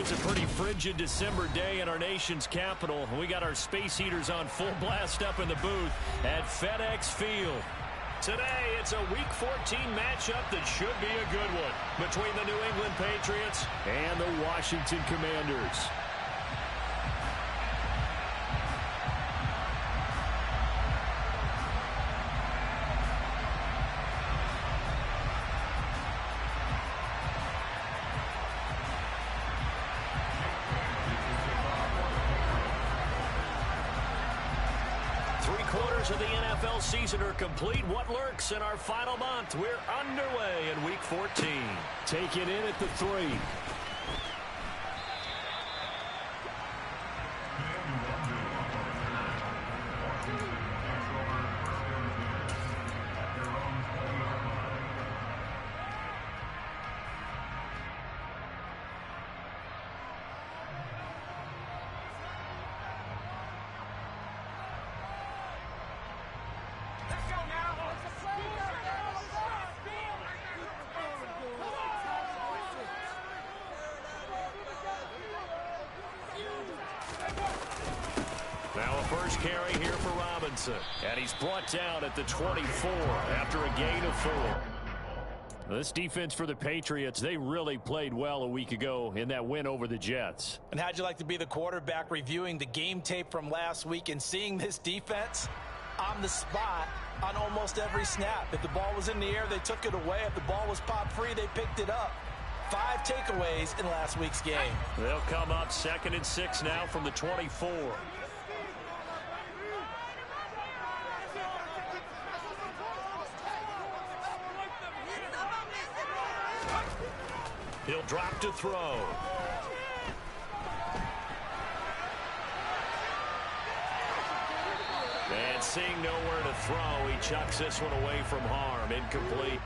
It's a pretty frigid December day in our nation's capital. We got our space heaters on full blast up in the booth at FedEx Field. Today, it's a Week 14 matchup that should be a good one between the New England Patriots and the Washington Commanders. Of the NFL season are complete. What lurks in our final month? We're underway in Week 14. Take it in at the 3. Now a first carry here for Robinson. And he's brought down at the 24 after a gain of 4. This defense for the Patriots, they really played well a week ago in that win over the Jets. And how'd you like to be the quarterback reviewing the game tape from last week and seeing this defense on the spot on almost every snap? If the ball was in the air, they took it away. If the ball was popped free, they picked it up. 5 takeaways in last week's game. They'll come up 2nd and 6 now from the 24. He'll drop to throw. And seeing nowhere to throw, he chucks this one away from harm. Incomplete.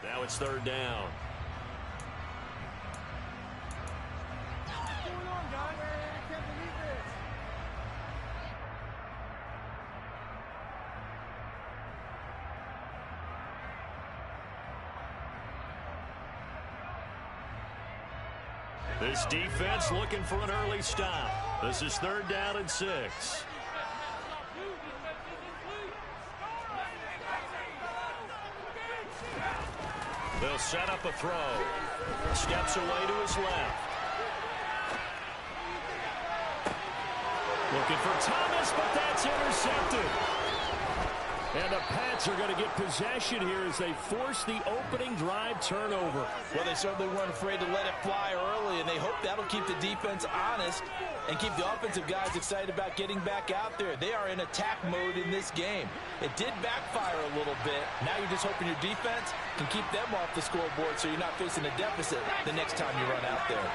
Now it's 3rd down. What's going on, guys? I can't believe this. This defense looking for an early stop. This is 3rd down and 6. They'll set up a throw. Steps away to his left. Looking for Thomas, but that's intercepted. And the Patz are going to get possession here as they force the opening drive turnover. Well, they certainly weren't afraid to let it fly early, and they hope that'll keep the defense honest and keep the offensive guys excited about getting back out there. They are in attack mode in this game. It did backfire a little bit. Now you're just hoping your defense can keep them off the scoreboard so you're not facing a deficit the next time you run out there.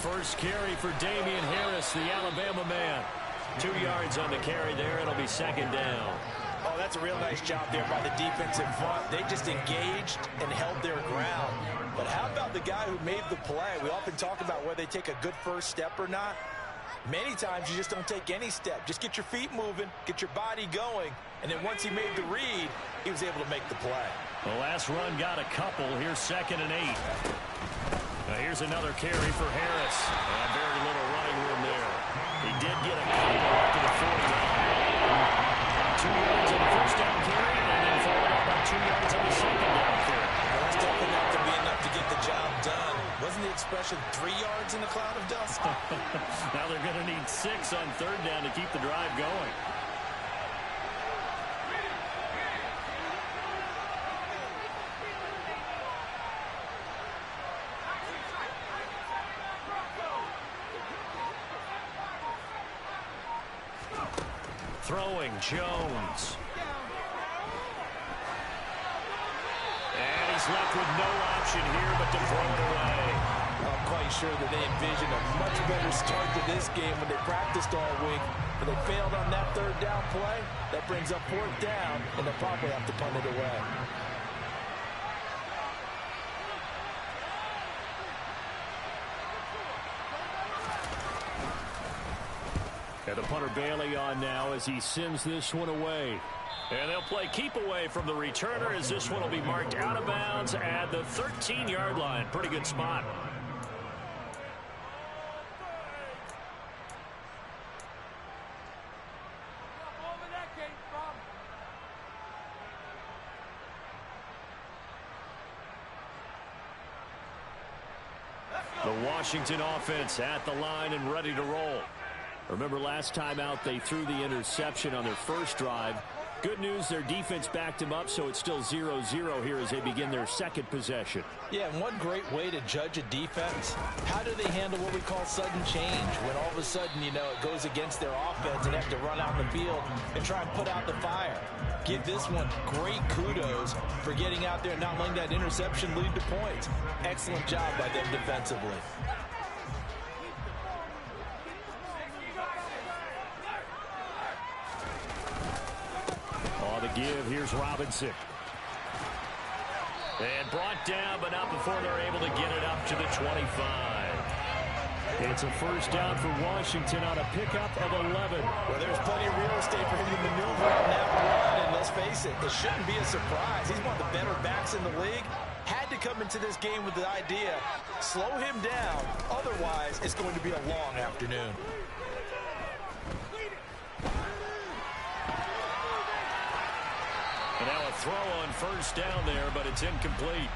First carry for Damian Harris, the Alabama man. 2 yards on the carry there. It'll be 2nd down. Oh, that's a real nice job there by the defense in front. They just engaged and held their ground. But how about the guy who made the play? We often talk about whether they take a good first step or not. Many times you just don't take any step. Just get your feet moving, get your body going, and then once he made the read, he was able to make the play. The last run got a couple. Here's 2nd and 8. Now here's another carry for Harris. And very little running room there. He did get a couple after the 40. 2 yards on the first down carry, and then followed up by 2 yards on the second down carry. Well, that's definitely not going to be enough to get the job done. Wasn't yards in a cloud of dust. Now they're going to need 6 on 3rd down to keep the drive going. Throwing, Jones. And he's left with no option here but to throw it away. I'm quite sure that they envisioned a much better start to this game when they practiced all week. But they failed on that 3rd down play. That brings up 4th down, and they'll probably have to punt it away. And the punter Bailey on now as he sends this one away. And they'll play keep away from the returner as this one will be marked out of bounds at the 13-yard line. Pretty good spot. The Washington offense at the line and ready to roll. Remember last time out they threw the interception on their first drive. Good news, their defense backed him up, so it's still 0-0 here as they begin their 2nd possession. Yeah, and one great way to judge a defense, how do they handle what we call sudden change? When all of a sudden, you know, it goes against their offense and they have to run out in the field and try and put out the fire. Give this one great kudos for getting out there and not letting that interception lead to points. Excellent job by them defensively. The give, here's Robinson. And brought down, but not before they're able to get it up to the 25. It's a 1st down for Washington on a pickup of 11. Well, there's plenty of real estate for him to maneuver on that run, and let's face it, it shouldn't be a surprise. He's one of the better backs in the league. Had to come into this game with the idea, slow him down, otherwise it's going to be a long afternoon. And now a throw on 1st down there, but it's incomplete.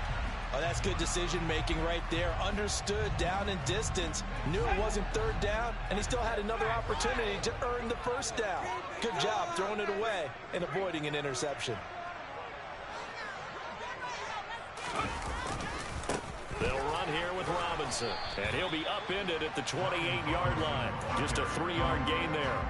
Oh, that's good decision-making right there. Understood down and distance. Knew it wasn't 3rd down, and he still had another opportunity to earn the 1st down. Good job throwing it away and avoiding an interception. They'll run here with Robinson, and he'll be upended at the 28-yard line. Just a 3-yard gain there.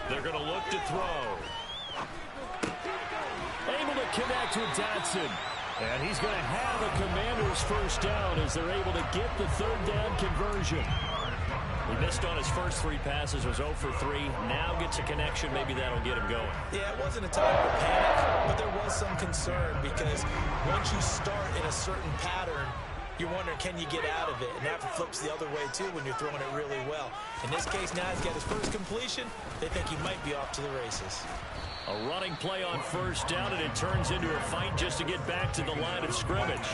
They're going to look to throw. Able to connect with Dotson. And he's going to have a Commander's 1st down as they're able to get the 3rd down conversion. He missed on his first 3 passes, was 0 for 3. Now gets a connection. Maybe that'll get him going. Yeah, it wasn't a time for panic, but there was some concern because once you start in a certain pattern, you're wondering, can you get out of it? And that flips the other way, too, when you're throwing it really well. In this case, now he's got his first completion. They think he might be off to the races. A running play on 1st down, and it turns into a fight just to get back to the line of scrimmage.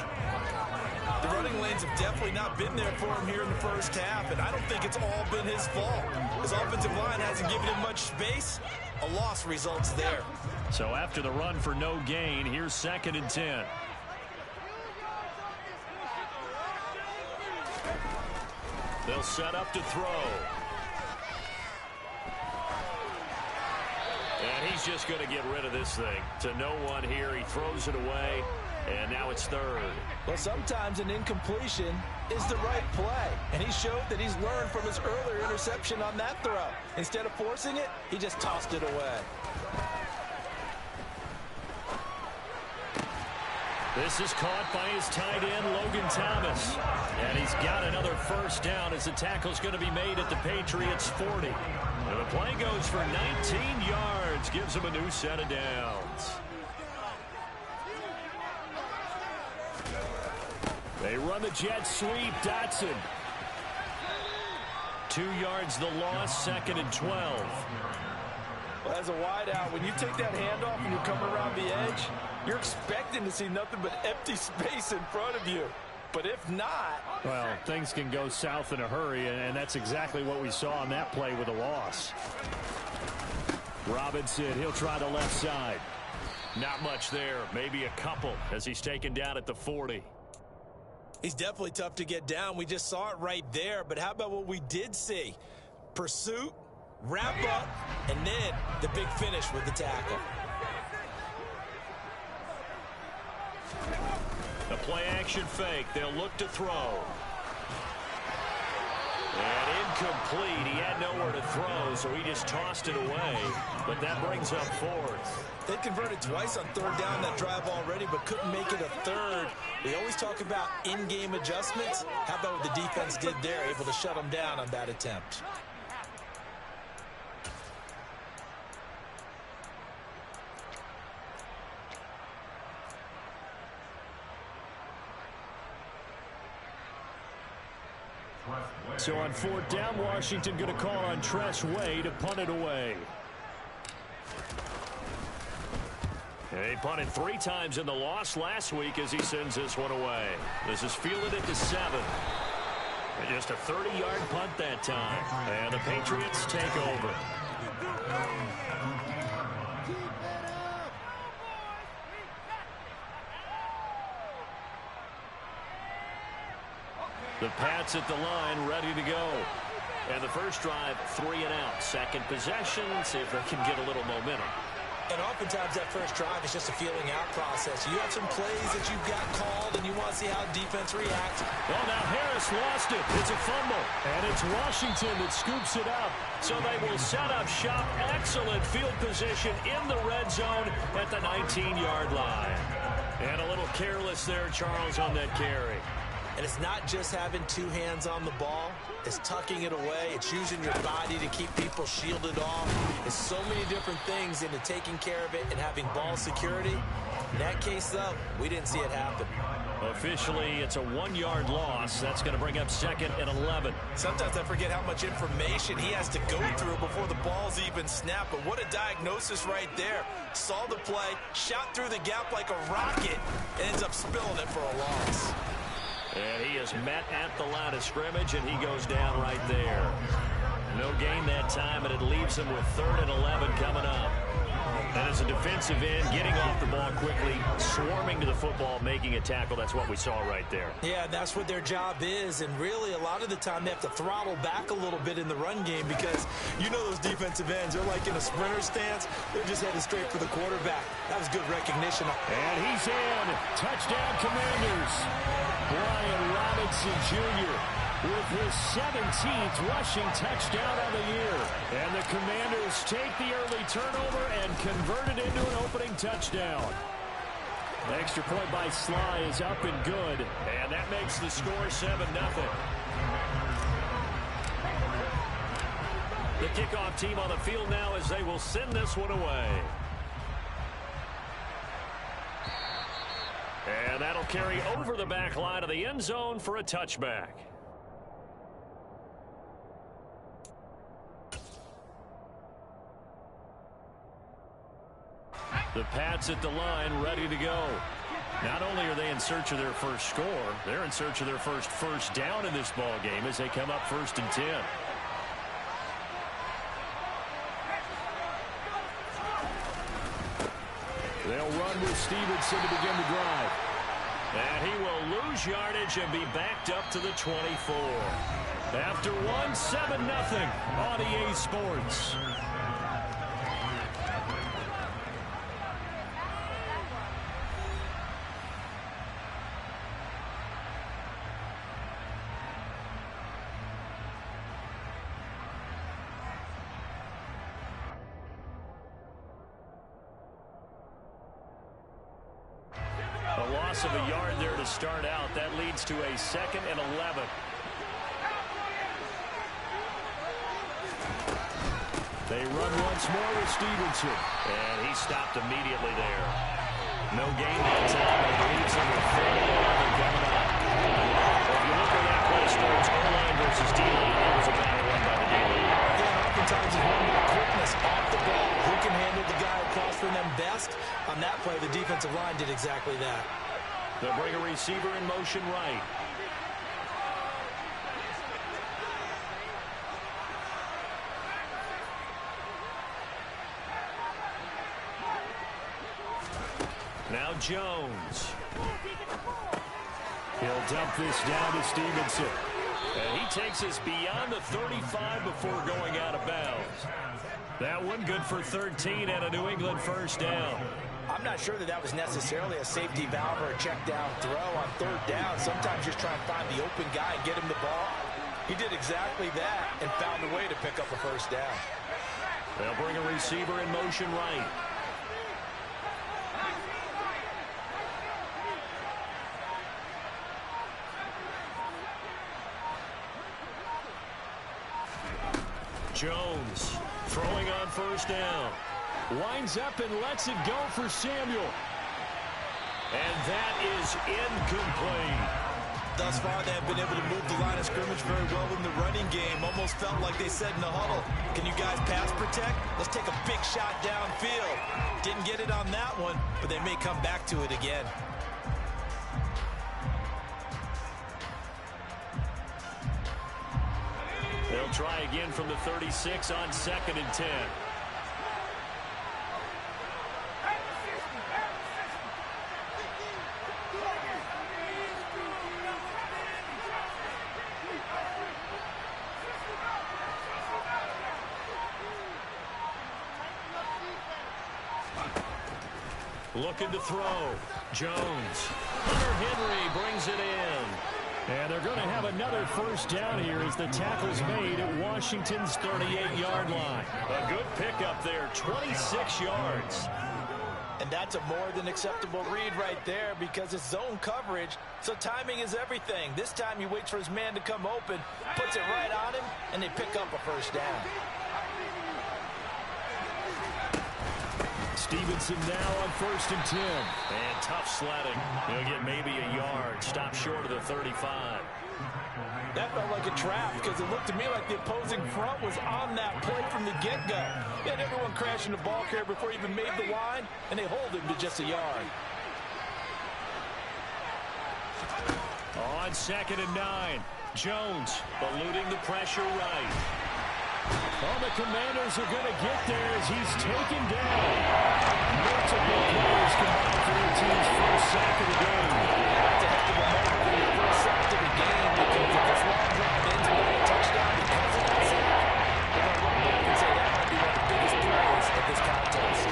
The running lanes have definitely not been there for him here in the 1st half, and I don't think it's all been his fault. His offensive line hasn't given him much space. A loss results there. So after the run for no gain, here's 2nd and 10. They'll set up to throw. And he's just going to get rid of this thing. To no one here. He throws it away. And now it's 3rd. Well, sometimes an incompletion is the right play. And he showed that he's learned from his earlier interception on that throw. Instead of forcing it, he just tossed it away. This is caught by his tight end, Logan Thomas. And he's got another 1st down as the tackle's going to be made at the Patriots' 40. And the play goes for 19 yards, gives him a new set of downs. They run the jet sweep. Dotson. 2 yards the loss, 2nd and 12. Well, as a wideout, when you take that handoff and you come around the edge, you're expecting to see nothing but empty space in front of you. But if not... Well, things can go south in a hurry, and that's exactly what we saw on that play with a loss. Robinson, he'll try the left side. Not much there, maybe a couple as he's taken down at the 40. He's definitely tough to get down. We just saw it right there. But how about what we did see? Pursuit, wrap up, and then the big finish with the tackle. The play-action fake. They'll look to throw. And incomplete. He had nowhere to throw, so he just tossed it away. But that brings up 4th. They converted twice on 3rd down that drive already, but couldn't make it a 3rd. We always talk about in-game adjustments. How about what the defense did there, able to shut them down on that attempt? So on 4th down, Washington going to call on Tress Way to punt it away. He punted 3 times in the loss last week as he sends this one away. This is fielded at the 7. And just a 30-yard punt that time. And the Patriots take over. The Patz at the line, ready to go. And the first drive, 3 and out. Second possession, see if they can get a little momentum. And oftentimes that first drive is just a feeling out process. You have some plays that you've got called, and you want to see how defense reacts. Well, now Harris lost it. It's a fumble. And it's Washington that scoops it up. So they will set up shop. Excellent field position in the red zone at the 19-yard line. And a little careless there, Charles, on that carry. And it's not just having 2 hands on the ball. It's tucking it away. It's using your body to keep people shielded off. There's so many different things into taking care of it and having ball security. In that case, though, we didn't see it happen. Officially, it's a 1-yard loss. That's going to bring up 2nd and 11. Sometimes I forget how much information he has to go through before the ball's even snapped. But what a diagnosis right there. Saw the play, shot through the gap like a rocket, and ends up spilling it for a loss. And he is met at the line of scrimmage, and he goes down right there. No gain that time, and it leaves him with 3rd and 11 coming up. And as a defensive end, getting off the ball quickly, swarming to the football, making a tackle. That's what we saw right there. Yeah, that's what their job is. And really, a lot of the time, they have to throttle back a little bit in the run game because you know those defensive ends, they're like in a sprinter stance. They're just headed straight for the quarterback. That was good recognition. And he's in. Touchdown, Commanders. Brian Robinson Jr. with his 17th rushing touchdown of the year. And the Commanders take the early turnover and convert it into an opening touchdown. The extra point by Sly is up and good. And that makes the score 7-0. The kickoff team on the field now as they will send this one away. And that'll carry over the back line of the end zone for a touchback. The Patz at the line, ready to go. Not only are they in search of their first score, they're in search of their first down in this ball game as they come up 1st and 10. They'll run with Stevenson to begin the drive. And he will lose yardage and be backed up to the 24. After one, 7-0 on EA Sports. A loss of a yard there to start out. That leads to a 2nd and 11. They run once more with Stevenson. And he stopped immediately there. No gain that time. It leaves him with 3rd and 11 coming up. offensive line did exactly that. They'll bring a receiver in motion right. Now Jones. He'll dump this down to Stevenson. And he takes us beyond the 35 before going out of bounds. That one good for 13 and a New England first down. I'm not sure that was necessarily a safety valve or a check down throw on third down. Sometimes just try and find the open guy and get him the ball. He did exactly that and found a way to pick up a first down. They'll bring a receiver in motion right. Jones throwing on first down. Winds up and lets it go for Samuel. And that is incomplete. Thus far, they have been able to move the line of scrimmage very well in the running game. Almost felt like they said in the huddle, can you guys pass protect? Let's take a big shot downfield. Didn't get it on that one, but they may come back to it again. They'll try again from the 36 on 2nd and 10. Looking to throw. Jones. Hunter Henry brings it in. And they're going to have another first down here as the tackle's made at Washington's 38-yard line. A good pickup there, 26 yards. And that's a more than acceptable read right there because it's zone coverage, so timing is everything. This time he waits for his man to come open, puts it right on him, and they pick up a first down. Stevenson now on 1st and 10. And tough sledding. He'll get maybe a yard. Stop short of the 35. That felt like a trap because it looked to me like the opposing front was on that play from the get-go. They had everyone crashing the ball carrier before he even made the line, and they hold him to just a yard. On 2nd and 9. Jones eluding the pressure right. Oh, the Commanders are going to get there as he's taken down. Multiple players combined for their team's first sack of the game. That's a heck of a moment for your first sack of the game because if this long drive ends with a touchdown because of that sack, we're going to look back and say that might be one of the biggest plays of this contest.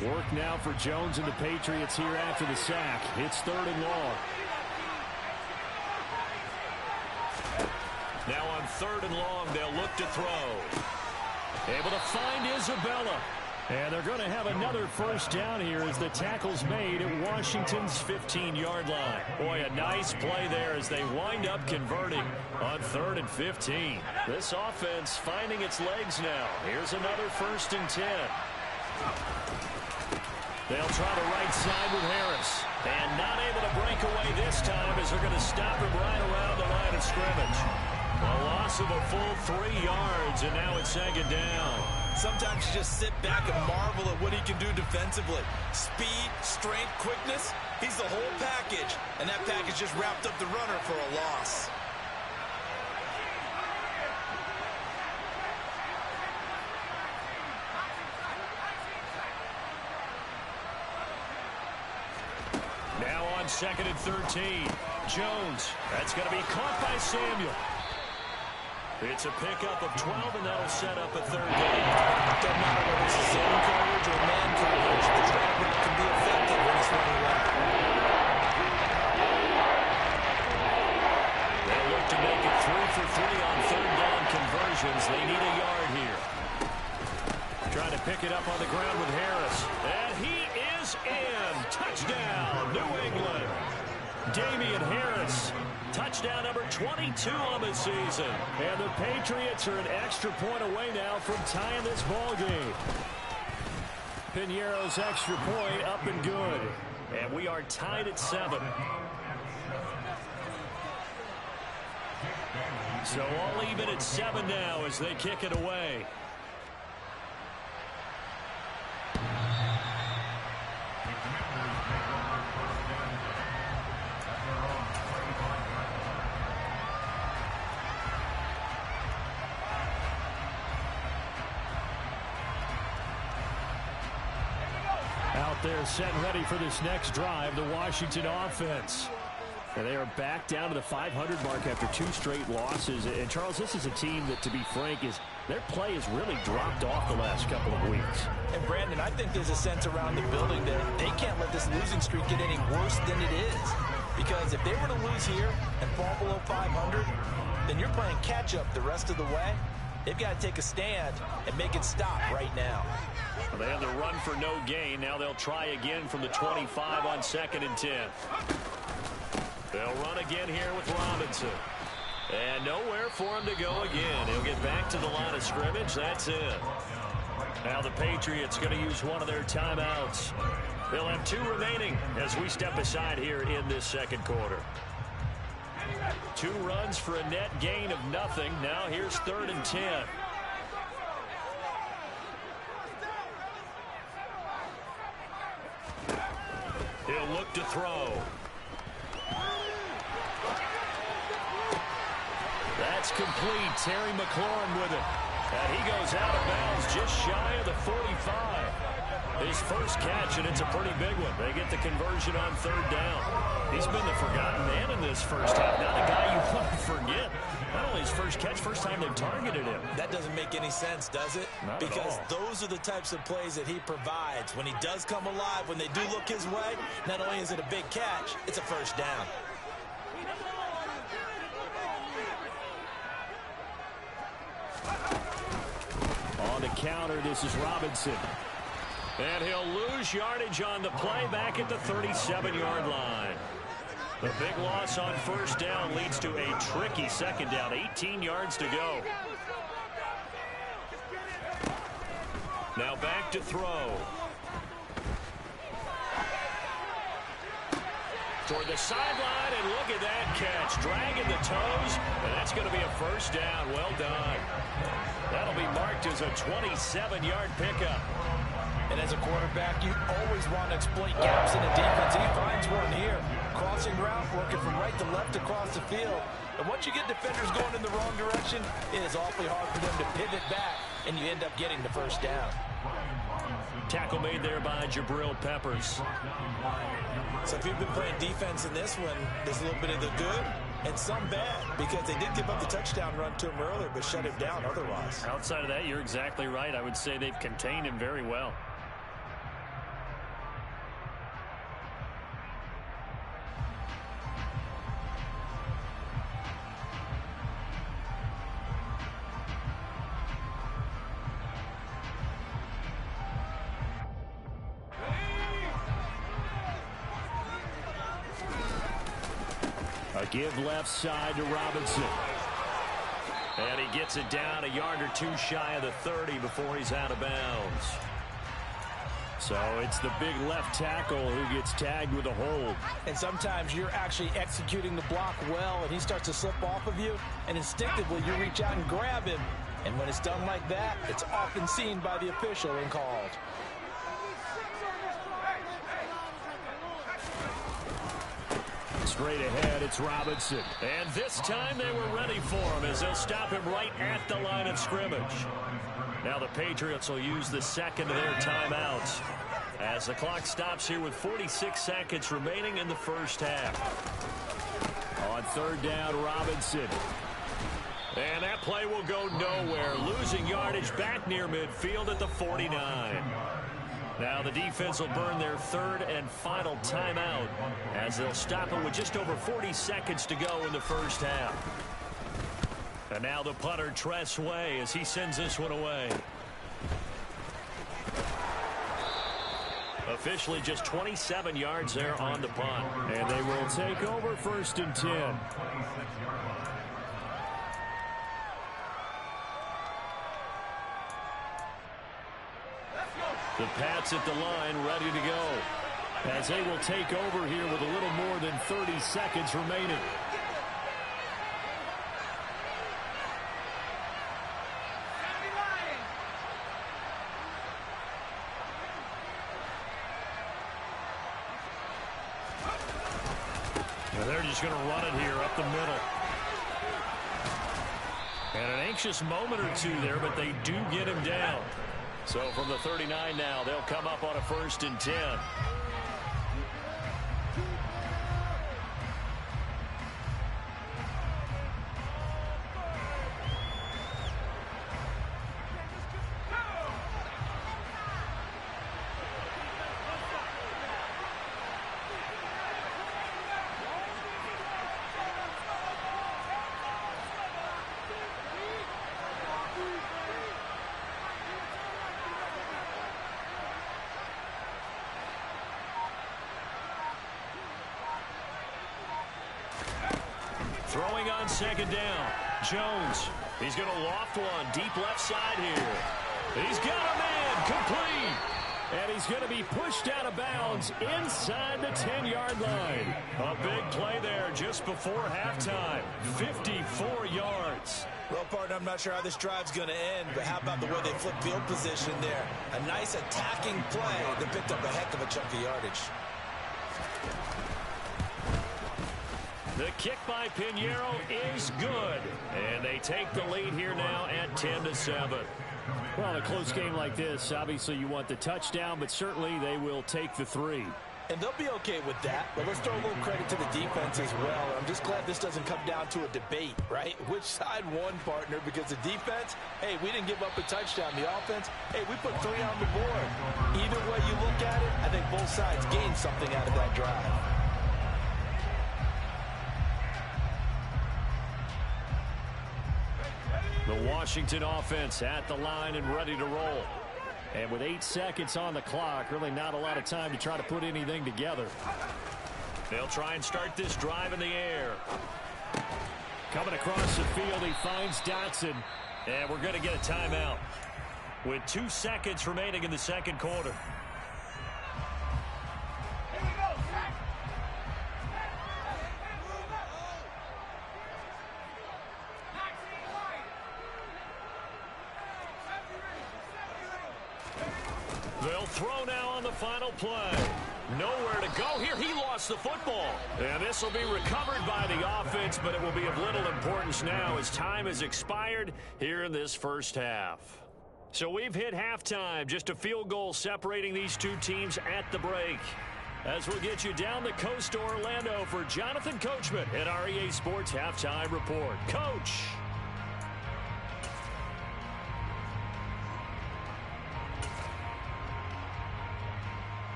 Work now for Jones and the Patriots here after the sack. It's 3rd and long. Now on 3rd and long, they'll look to throw. Able to find Isabella. And they're going to have another first down here as the tackle's made at Washington's 15-yard line. Boy, a nice play there as they wind up converting on 3rd and 15. This offense finding its legs now. Here's another 1st and 10. They'll try the right side with Harris. And not able to break away this time as they're going to stop him right around the line of scrimmage. A loss of a full 3 yards, and now it's 2nd down. Sometimes you just sit back and marvel at what he can do defensively. Speed, strength, quickness, he's the whole package. And that package just wrapped up the runner for a loss. Now on 2nd and 13. Jones. That's going to be caught by Samuel. It's a pickup of 12, and that'll set up a 3rd down. Doesn't matter whether it's zone coverage or man coverage. The drag route can be effective when it's running right. They'll look to make it 3 for 3 on 3rd down conversions. They need a yard here. Trying to pick it up on the ground with Harris. And he is in. Touchdown, New England. Damian Harris. Touchdown number 22 on the season. And the Patriots are an extra point away now from tying this ball game. Piñeiro's extra point up and good. And we are tied at 7. So all even at 7 now as they kick it away. They're set and ready for this next drive, the Washington offense. And they are back down to the 500 mark after 2 straight losses. And, Charles, this is a team that, to be frank, their play has really dropped off the last couple of weeks. And, Brandon, I think there's a sense around the building that they can't let this losing streak get any worse than it is. Because if they were to lose here and fall below 500, then you're playing catch-up the rest of the way. They've got to take a stand and make it stop right now. Well, they have the run for no gain. Now they'll try again from the 25 on 2nd and 10. They'll run again here with Robinson. And nowhere for him to go again. He'll get back to the line of scrimmage. That's it. Now the Patriots going to use one of their timeouts. They'll have 2 remaining as we step aside here in this second quarter. 2 runs for a net gain of nothing. Now here's 3rd and 10. He'll look to throw. That's complete. Terry McLaurin with it. And he goes out of bounds just shy of the 45. His first catch, and it's a pretty big one. They get the conversion on 3rd down. He's been the forgotten man in this first half. Not a guy you want to forget. Not only his first catch, first time they've targeted him. That doesn't make any sense, does it? Not because at all. Those are the types of plays that he provides. When he does come alive, when they do look his way, not only is it a big catch, it's a first down. On the counter, this is Robinson. And he'll lose yardage on the play back at the 37-yard line. The big loss on 1st down leads to a tricky 2nd down. 18 yards to go. Now back to throw. Toward the sideline, and look at that catch. Dragging the toes, and that's going to be a first down. Well done. That'll be marked as a 27-yard pickup. And as a quarterback, you always want to exploit gaps in the defense. He finds one here. Crossing route, working from right to left across the field. And once you get defenders going in the wrong direction, it is awfully hard for them to pivot back, and you end up getting the first down. Tackle made there by Jabril Peppers. So if you've been playing defense in this one, there's a little bit of the good and some bad, because they did give up the touchdown run to him earlier, but shut him down otherwise. Outside of that, you're exactly right. I would say they've contained him very well. A give left side to Robinson. And he gets it down a yard or 2 shy of the 30 before he's out of bounds. So it's the big left tackle who gets tagged with a hold. And sometimes you're actually executing the block well, and he starts to slip off of you, and instinctively you reach out and grab him. And when it's done like that, it's often seen by the official and called. Straight ahead, it's Robinson. And this time they were ready for him as they'll stop him right at the line of scrimmage. Now the Patriots will use the 2nd of their timeouts as the clock stops here with 46 seconds remaining in the first half. On 3rd down, Robinson. And that play will go nowhere. Losing yardage back near midfield at the 49. Now the defense will burn their 3rd and final timeout as they'll stop it with just over 40 seconds to go in the first half. And now the punter, Tress Way, as he sends this one away. Officially just 27 yards there on the punt. And they will take over 1st and 10. The Patz at the line, ready to go, as they will take over here with a little more than 30 seconds remaining. And they're just going to run it here up the middle. And an anxious moment or two there, but they do get him down. So from the 39 now, they'll come up on a 1st and 10. Throwing on 2nd down. Jones. He's going to loft one deep left side here. He's got a man complete. And he's going to be pushed out of bounds inside the 10-yard line. A big play there just before halftime. 54 yards. Well, partner, I'm not sure how this drive's going to end, but how about the way they flip field position there? A nice attacking play that picked up a heck of a chunk of yardage. The kick by Pinheiro is good. And they take the lead here now at 10-7. Well, in a close game like this, obviously you want the touchdown, but certainly they will take the 3. And they'll be okay with that, but let's throw a little credit to the defense as well. I'm just glad this doesn't come down to a debate, right? Which side won, partner? Because the defense, hey, we didn't give up a touchdown. The offense, hey, we put 3 on the board. Either way you look at it, I think both sides gained something out of that drive. The Washington offense at the line and ready to roll. And with 8 seconds on the clock, really not a lot of time to try to put anything together. They'll try and start this drive in the air. Coming across the field, he finds Dotson. And we're going to get a timeout with 2 seconds remaining in the 2nd quarter. They'll throw now on the final play. Nowhere to go here. He lost the football. And this will be recovered by the offense, but it will be of little importance now as time has expired here in this first half. So we've hit halftime. Just a field goal separating these two teams at the break. As we'll get you down the coast to Orlando for Jonathan Coachman at our EA Sports Halftime Report. Coach.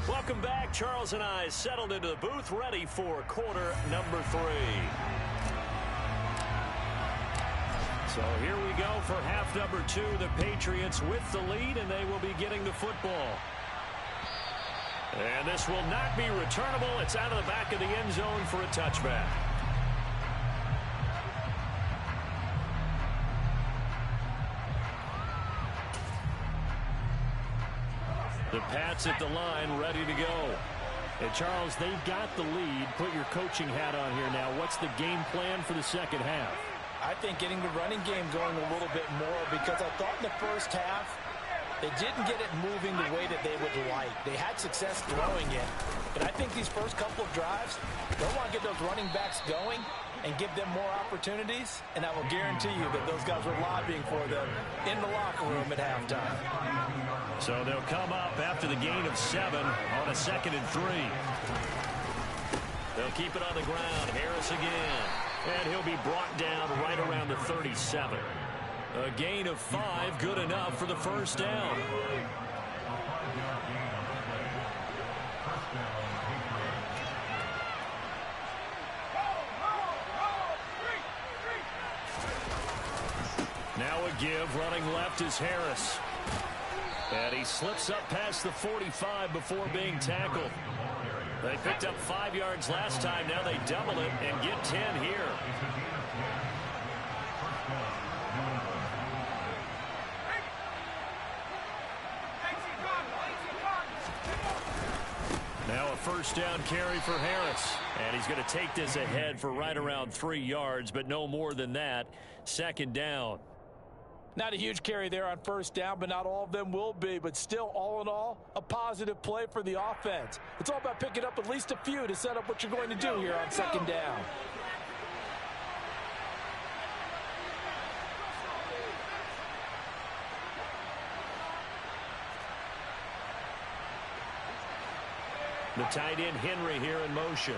Welcome back. Charles and I settled into the booth, ready for quarter number 3. So here we go for half number 2. The Patriots with the lead, and they will be getting the football. And this will not be returnable. It's out of the back of the end zone for a touchback. The Patz at the line, ready to go. And Charles, they've got the lead. Put your coaching hat on here now. What's the game plan for the second half? I think getting the running game going a little bit more, because I thought in the first half they didn't get it moving the way that they would like. They had success throwing it, but I think these first couple of drives, they'll want to get those running backs going and give them more opportunities, and I will guarantee you that those guys were lobbying for them in the locker room at halftime. So they'll come up after the gain of 7 on a 2nd and 3. They'll keep it on the ground. Harris again. And he'll be brought down right around the 37. A gain of 5, good enough for the first down. Now a give, running left is Harris. And he slips up past the 45 before being tackled. They picked up 5 yards last time. Now they double it and get 10 here. Now a first down carry for Harris. And he's going to take this ahead for right around 3 yards, but no more than that. 2nd down. Not a huge carry there on first down, but not all of them will be. But still, all in all, a positive play for the offense. It's all about picking up at least a few to set up what you're going to do here on second down. The tight end Henry here in motion.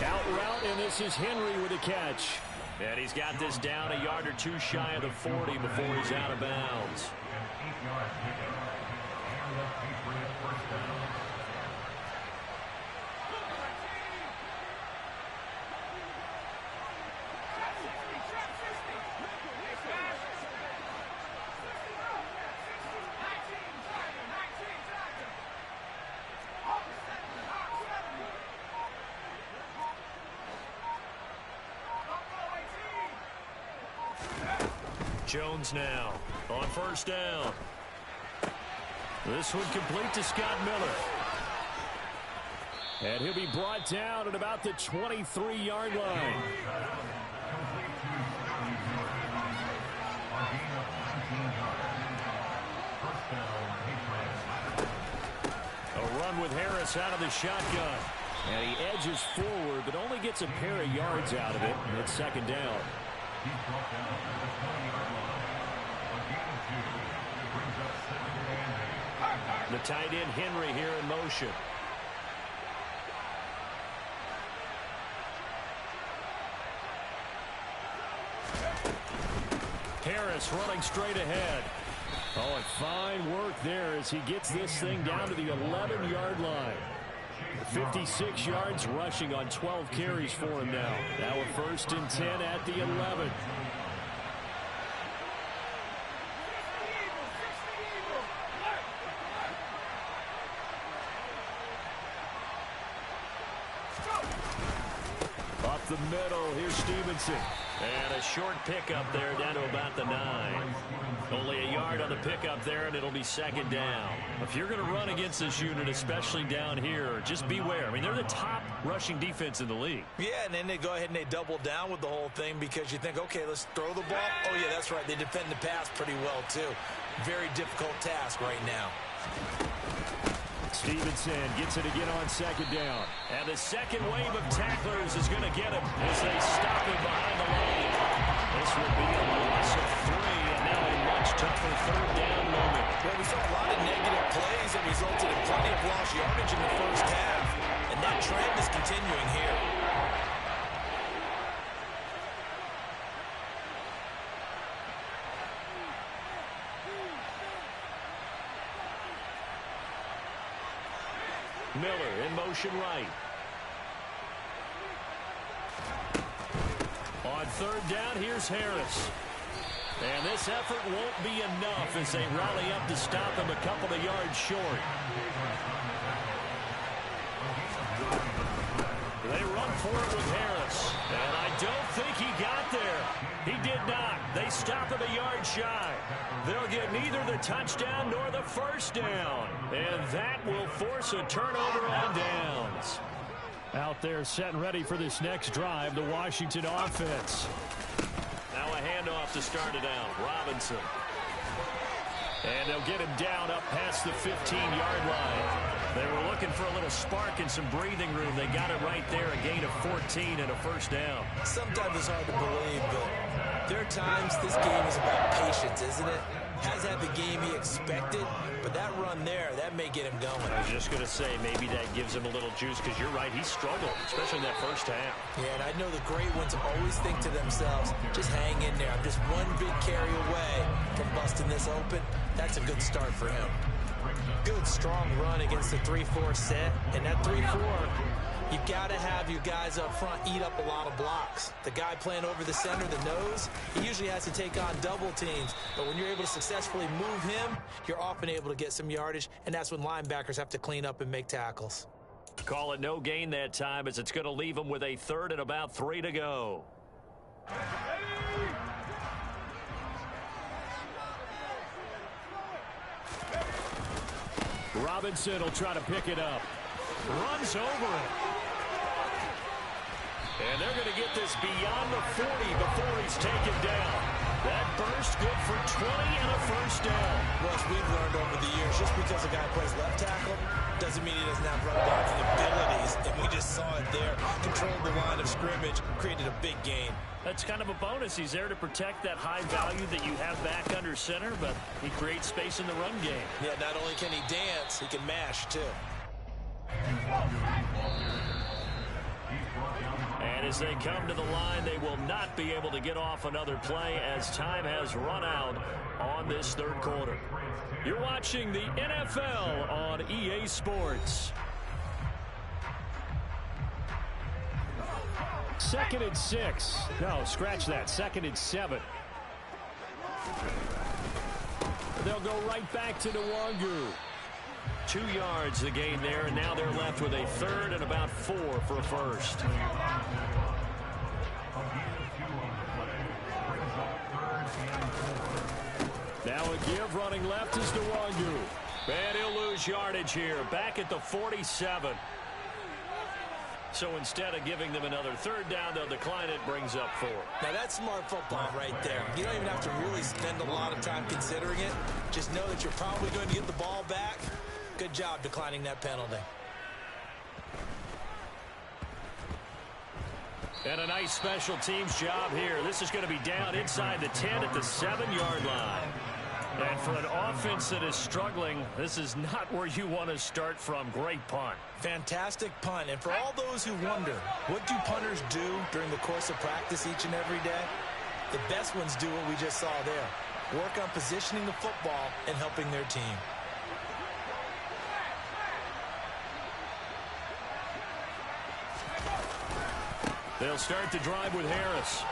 Out route, and this is Henry with a catch. And he's got this down a yard or two shy of the 40 before he's out of bounds. Jones now on first down. This one complete to Scott Miller. And he'll be brought down at about the 23-yard line. A run with Harris out of the shotgun. And he edges forward, but only gets a pair of yards out of it. And it's second down. The tight end Henry here in motion. Harris running straight ahead. Oh, and fine work there as he gets this thing down to the 11-yard line. 56 yards rushing on 12 carries for him now. Now a 1st and 10 at the 11. Up the middle, here's Stevenson. And a short pickup there down to about the 9. Only a yard on the pickup there, and it'll be second down. If you're going to run against this unit, especially down here, just beware. I mean, they're the top rushing defense in the league. Yeah, and then they go ahead and they double down with the whole thing because you think, okay, let's throw the ball. Oh, yeah, that's right. They defend the pass pretty well, too. Very difficult task right now. Stevenson gets it again on second down. And the second wave of tacklers is going to get him as they stop him behind the line. This will be a loss of 3, and now a much tougher third down moment. Well, we saw a lot of negative plays that resulted in plenty of lost yardage in the first half, and that trend is continuing here. Miller in motion right. On third down, here's Harris. And this effort won't be enough as they rally up to stop him a couple of yards short. They run for it with Harris. And I don't think he got there. He did not. They stop him a yard shy. They'll get neither the touchdown nor the first down. And that will force a turnover on downs. Out there set and ready for this next drive, the Washington offense. Now a handoff to start it out. Robinson. And they'll get him down up past the 15-yard line. They were looking for a little spark and some breathing room. They got it right there, a gain of 14 and a first down. Sometimes it's hard to believe, but there are times this game is about patience, isn't it? Has had the game he expected, but that run there, that may get him going. I was just going to say, maybe that gives him a little juice, because you're right, he struggled, especially in that first half. Yeah, and I know the great ones always think to themselves, just hang in there. I'm just one big carry away from busting this open. That's a good start for him. Good, strong run against the 3-4 set, and that 3-4, you've got to have your guys up front eat up a lot of blocks. The guy playing over the center, the nose, he usually has to take on double teams. But when you're able to successfully move him, you're often able to get some yardage, and that's when linebackers have to clean up and make tackles. Call it no gain that time as it's going to leave him with a third and about 3 to go. Robinson will try to pick it up. Runs over it. And they're going to get this beyond the 40 before he's taken down. That burst good for 20 and a first down. Russ, we've learned over the years, just because a guy plays left tackle doesn't mean he doesn't have run blocking abilities. And we just saw it there. Controlled the line of scrimmage, created a big gain. That's kind of a bonus. He's there to protect that high value that you have back under center, but he creates space in the run game. Yeah, not only can he dance, he can mash, too. And as they come to the line, they will not be able to get off another play as time has run out on this third quarter. You're watching the NFL on EA Sports. 2nd and 6. No, scratch that. 2nd and 7. They'll go right back to Nwangu. 2 yards the gain there, and now they're left with a 3rd and about 4 for a first. Now a give running left is Nwangu. And he'll lose yardage here, back at the 47. So instead of giving them another 3rd down, they'll decline it, brings up 4. Now that's smart football right there. You don't even have to really spend a lot of time considering it. Just know that you're probably going to get the ball back. Good job declining that penalty. And a nice special teams job here. This is going to be down inside the 10 at the 7-yard line. And for an offense that is struggling, this is not where you want to start from. Great punt. Fantastic punt. And for all those who wonder, what do punters do during the course of practice each and every day? The best ones do what we just saw there. Work on positioning the football and helping their team. They'll start the drive with Harris.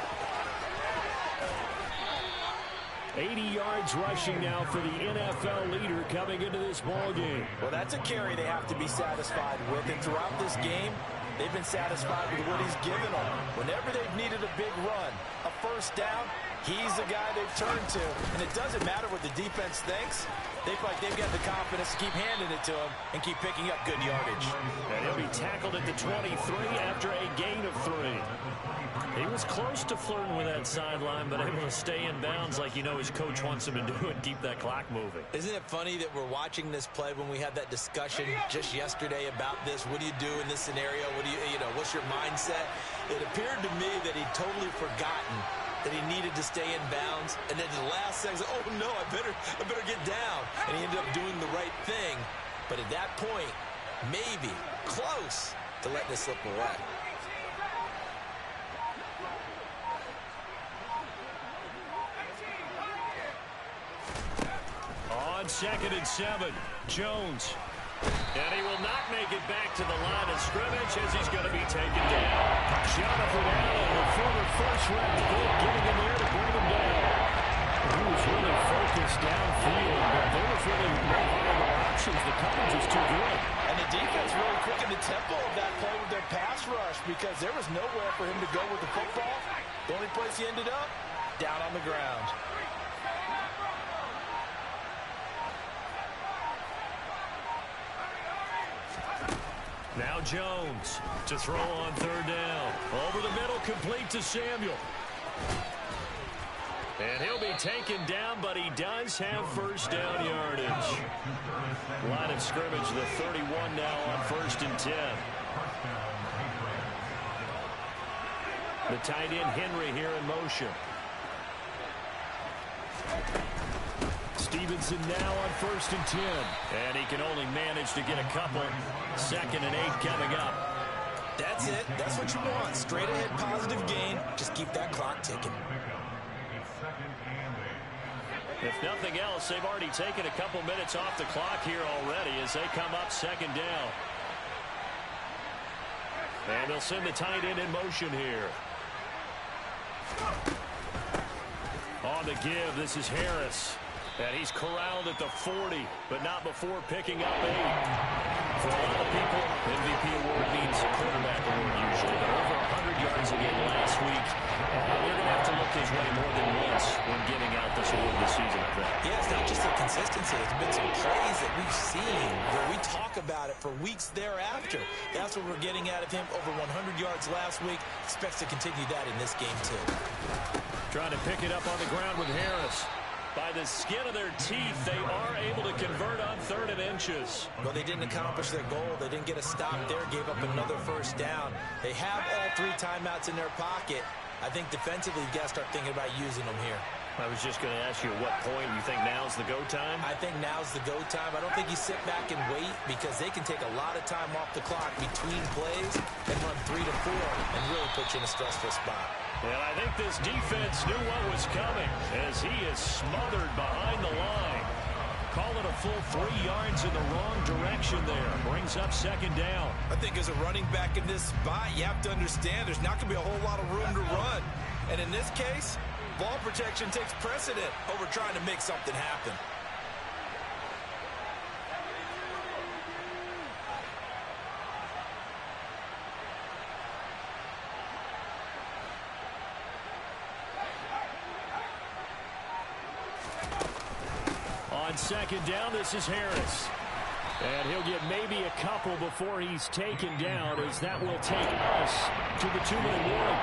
80 yards rushing now for the NFL leader coming into this ball game. Well, that's a carry they have to be satisfied with. And throughout this game, they've been satisfied with what he's given them. Whenever they've needed a big run, a first down, he's the guy they've turned to. And it doesn't matter what the defense thinks. They feel like they've got the confidence to keep handing it to him and keep picking up good yardage. And he'll be tackled at the 23 after a gain of 3. He was close to flirting with that sideline, but able to stay in bounds like you know his coach wants him to do and keep that clock moving. Isn't it funny that we're watching this play when we had that discussion just yesterday about this? What do you do in this scenario? What do you know, what's your mindset? It appeared to me that he'd totally forgotten that he needed to stay in bounds, and then the last second, oh no, I better get down. And he ended up doing the right thing. But at that point, maybe close to letting it slip away. On 2nd and 7, Jones. And he will not make it back to the line of scrimmage as he's going to be taken down. Jonathan Allen, the former first-round pick, getting in there to bring him down. He was really focused downfield, but there was really no viable options. The coverage was too good. And the defense really quickened the tempo of that play with their pass rush because there was nowhere for him to go with the football. The only place he ended up, down on the ground. Now Jones to throw on 3rd down. Over the middle, complete to Samuel. And he'll be taken down, but he does have first down yardage. Line of scrimmage, the 31 now on 1st and 10. The tight end Henry here in motion. Stevenson now on 1st and 10. And he can only manage to get a couple. 2nd and 8 coming up. That's it. That's what you want. Straight ahead positive gain. Just keep that clock ticking. If nothing else, they've already taken a couple minutes off the clock here already as they come up 2nd down. And they'll send the tight end in motion here. On the give, this is Harris. And he's corralled at the 40, but not before picking up 8. For a lot of people, MVP award means quarterback award usually. But over 100 yards again last week. They're going to have to look his way more than once when giving out this award this season, I think. Yeah, it's not just the consistency. It's been some plays that we've seen where we talk about it for weeks thereafter. That's what we're getting out of him. Over 100 yards last week. Expects to continue that in this game, too. Trying to pick it up on the ground with Harris. By the skin of their teeth, they are able to convert on 3rd and inches. Well, they didn't accomplish their goal. They didn't get a stop there, gave up another first down. They have all 3 timeouts in their pocket. I think defensively, you've got to start thinking about using them here. I was just going to ask you at what point you think now's the go time? I think now's the go time. I don't think you sit back and wait because they can take a lot of time off the clock between plays and run 3 to 4 and really put you in a stressful spot. And I think this defense knew what was coming as he is smothered behind the line. Call it a full 3 yards in the wrong direction there. Brings up 2nd down. I think as a running back in this spot, you have to understand there's not going to be a whole lot of room to run. And in this case, ball protection takes precedent over trying to make something happen. On 2nd down, this is Harris. And he'll get maybe a couple before he's taken down, as that will take us to the 2-minute warning.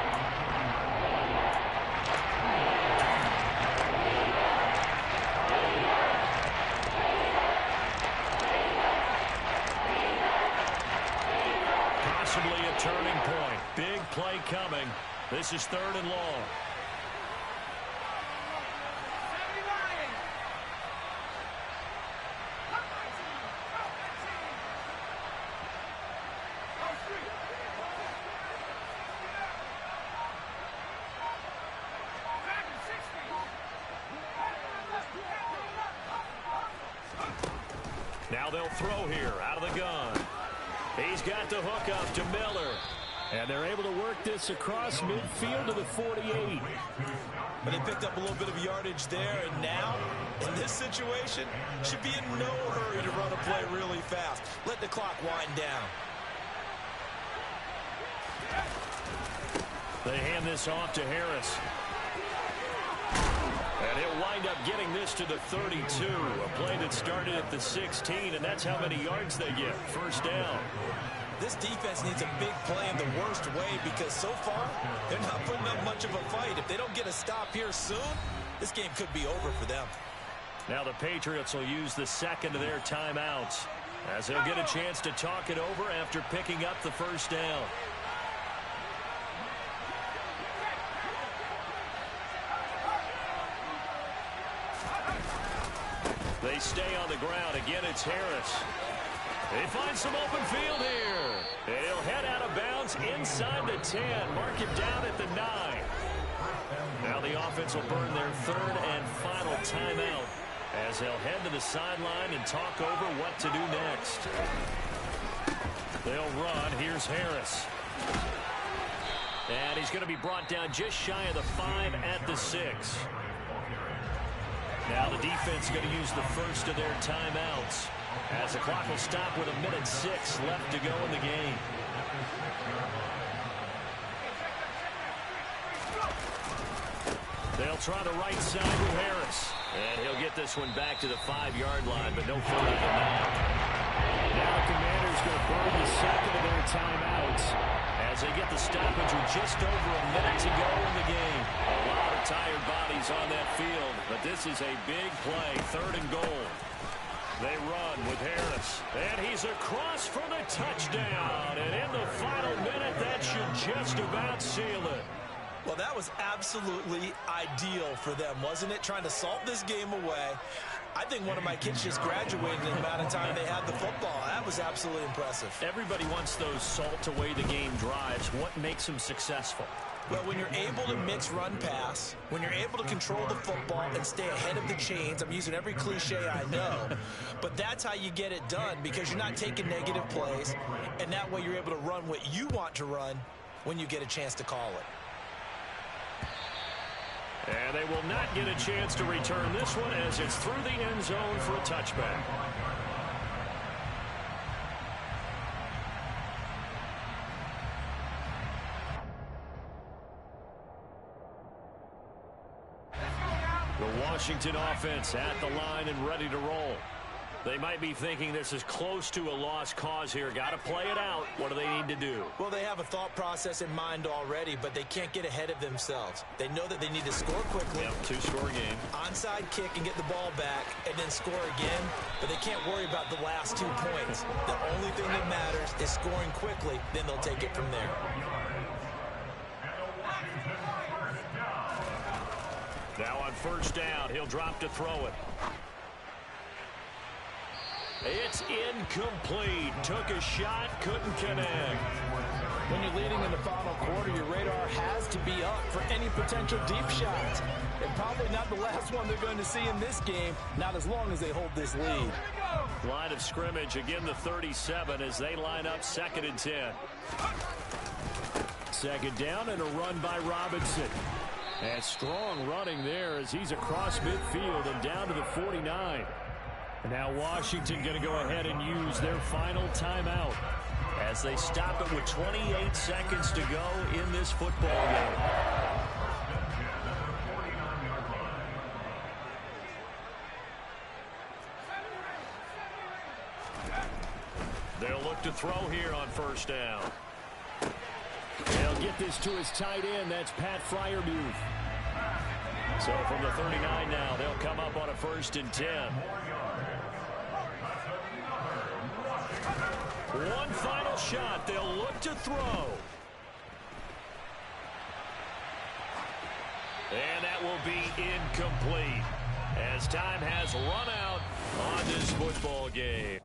Possibly a turning point. Big play coming. This is 3rd and long. Now they'll throw here out of the gun. He's got the hook up to Miller. And they're able to work this across midfield to the 48. But they picked up a little bit of yardage there, and now, in this situation, should be in no hurry to run a play really fast. Let the clock wind down. They hand this off to Harris. And he'll wind up getting this to the 32. A play that started at the 16, and that's how many yards they get. 1st down. This defense needs a big play in the worst way because so far, they're not putting up much of a fight. If they don't get a stop here soon, this game could be over for them. Now the Patriots will use the 2nd of their timeouts as they'll get a chance to talk it over after picking up the 1st down. They stay on the ground. Again, it's Harris. They find some open field here. And he'll head out of bounds inside the 10. Mark him down at the 9. Now the offense will burn their 3rd and final timeout as they'll head to the sideline and talk over what to do next. They'll run. Here's Harris. And he's going to be brought down just shy of the 5 at the 6. Now the defense is going to use the 1st of their timeouts as the clock will stop with 1:06 left to go in the game. They'll try the right side with Harris. And he'll get this one back to the 5-yard line, but no further than that. Now the Commanders going to burn the 2nd of their timeouts as they get the stoppage with just over a minute to go in the game. A lot of tired bodies on that field, but this is a big play, 3rd and goal. They run with Harris, and he's across for the touchdown. And in the final minute, that should just about seal it. Well, that was absolutely ideal for them, wasn't it? Trying to salt this game away. I think one of my kids just graduated in the amount of time they had the football. That was absolutely impressive. Everybody wants those salt away the game drives. What makes them successful? Well, when you're able to mix run pass, when you're able to control the football and stay ahead of the chains, I'm using every cliche I know, but that's how you get it done because you're not taking negative plays, and that way you're able to run what you want to run when you get a chance to call it. And they will not get a chance to return this one as it's through the end zone for a touchback. Washington offense at the line and ready to roll. They might be thinking this is close to a lost cause here. Got to play it out. What do they need to do? Well, they have a thought process in mind already, but they can't get ahead of themselves. They know that they need to score quickly. Yep, two-score game. Onside kick and get the ball back and then score again, but they can't worry about the last 2 points. The only thing that matters is scoring quickly, then they'll take it from there. Now on first down, he'll drop to throw it. It's incomplete. Took a shot, couldn't connect. When you're leading in the final quarter, your radar has to be up for any potential deep shots. And probably not the last one they're going to see in this game, not as long as they hold this lead. Line of scrimmage, again the 37 as they line up 2nd and 10. Second down and a run by Robinson. And strong running there as he's across midfield and down to the 49. And now Washington going to go ahead and use their final timeout as they stop it with 28 seconds to go in this football game. They'll look to throw here on first down. They'll get this to his tight end. That's Pat Freiermuth. So from the 39 now, they'll come up on a 1st and 10. One final shot. They'll look to throw. And that will be incomplete as time has run out on this football game.